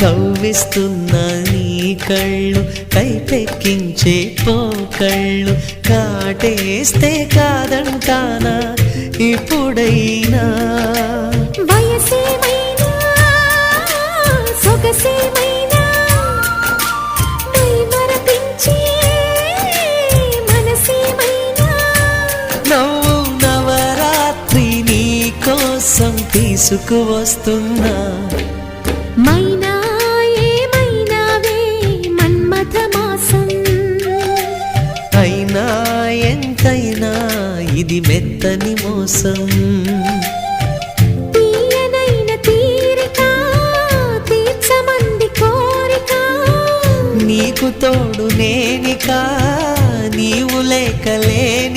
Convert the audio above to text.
కవ్విస్తున్న నీ కళ్ళు కైపెక్కించే పోకళ్ళు కాటేస్తే కాదంటానా ఇప్పుడైనా వయసేమైనా సొగసేమైనా మైమరపించే మనసేమైనా నవ్వు నవరాత్రి నీ కోసం తీసుకువస్తున్నా మైనా ఏమైనావే మన్మథ మాసం అయినా ఎంతైనా ఇది మెత్తని మోసం తీయనైన తీరిక తీర్చమంది కోరిక నీకు తోడు నేనిక నీవు లేక లేని